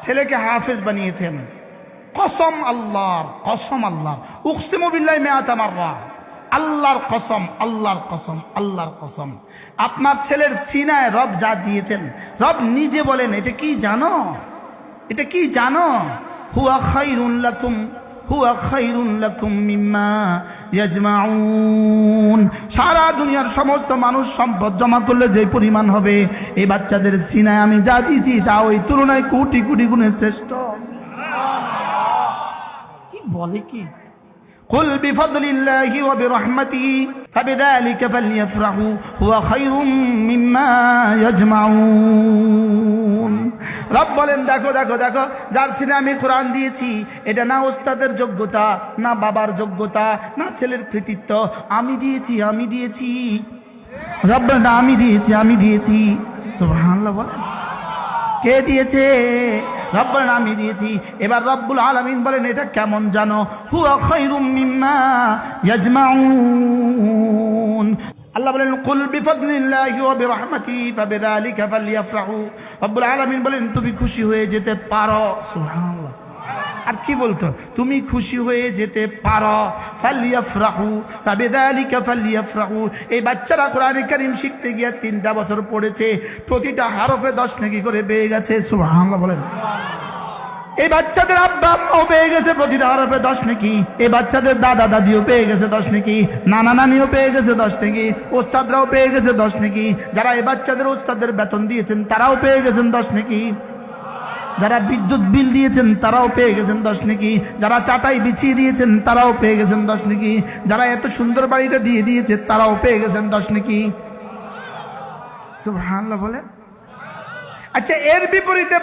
ছেলেকে হাফেজ বানিয়েছেন। কসম আল্লাহর, কসম আল্লাহর, উকসিমু বিল্লাহি মিআতা মাররা, আল্লাহর কসম, আল্লাহর কসম, আল্লাহর কসম, আপনার ছেলের সিনায় রব যা দিয়েছেন, রব নিজে বলেন এটা কি জানো, এটা কি জানো? হুয়া খায়রুন লাকুম, হুয়া খায়রুন লাকুম মিম্মা ইয়াজমাউন। সারা দুনিয়ার সমস্ত মানুষ সম্পদ জমা করলে যে পরিমাণ হবে, এই বাচ্চাদের সিনায় আমি যা দিয়েছি তা ওই তুলনায় কোটি কোটি গুণে শ্রেষ্ঠ। কি বলে কি? কুল বিফাদলিল্লাহি ওয়া বিরহমাতিহি ফাবিযালিকা ফালইফরাহু হুয়া খায়রুম মিম্মা ইয়াজমাউন। রব বলেন দেখো দেখো দেখো, যার সিনে আমি কোরআন দিয়েছি, এটা না ওস্তাদের যোগ্যতা, না বাবার যোগ্যতা, না ছেলের কৃতিত্ব, আমি দিয়েছি, আমি দিয়েছি। রব না আমি দিয়েছি, আমি দিয়েছি। সুবহানাল্লাহ বলেন। কে দিয়েছে? রব্বুল আমি দিয়েছি। এবার রব্বুল আলামিন বলেন এটা কেমন জানো? হুয়া খায়রুম মিম্মা ইয়াজমাউন। আল্লাহ বলেন কুল বিফাদলিল্লাহি ওয়া বিরহমাতিহি ফাবিযালিকা ফালইফরাহু। রব্বুল আলামিন বলেন তুমি খুশি হয়ে যেতে পারো। সুবহানাল্লাহ। আর কি বলতো? তুমি খুশি হয়ে যেতে পারো। ফালইফরাহু ফাবিযালিকা ফালইফরাহু। এই বাচ্চারা কোরআন কারীম শিখতে গিয়ে 3টা বছর পড়েছে, প্রতিটা হরফে 10 নেকি করে পেয়ে গেছে। সুবহানাল্লাহ বলেন। এই বাচ্চাদের আব্বা আম্মাও পেয়ে গেছে প্রতিটা হরফে 10 নেকি। এই বাচ্চাদের দাদা দাদিও পেয়ে গেছে 10 নেকি, নানা নানিও পেয়ে গেছে 10 নেকি, ওস্তাদরাও পেয়ে গেছে 10 নেকি, যারা এই বাচ্চাদের ওস্তাদের বেতন দিয়েছেন তারাও পেয়ে গেছেন 10 নেকি, যারা বিদ্যুৎ বিল দিয়েছেন তারাও পেয়ে গেছেন 10 নেকি, যারা চাটাই বিছিয়ে দিয়েছেন তারাও পেয়ে গেছেন 10 নেকি, যারা এত সুন্দর বাড়িটা দিয়ে দিয়েছে তারাও পেয়ে গেছেন 10 নেকি। সুবহানাল্লাহ বলে। আচ্ছা, এর বিপরীতে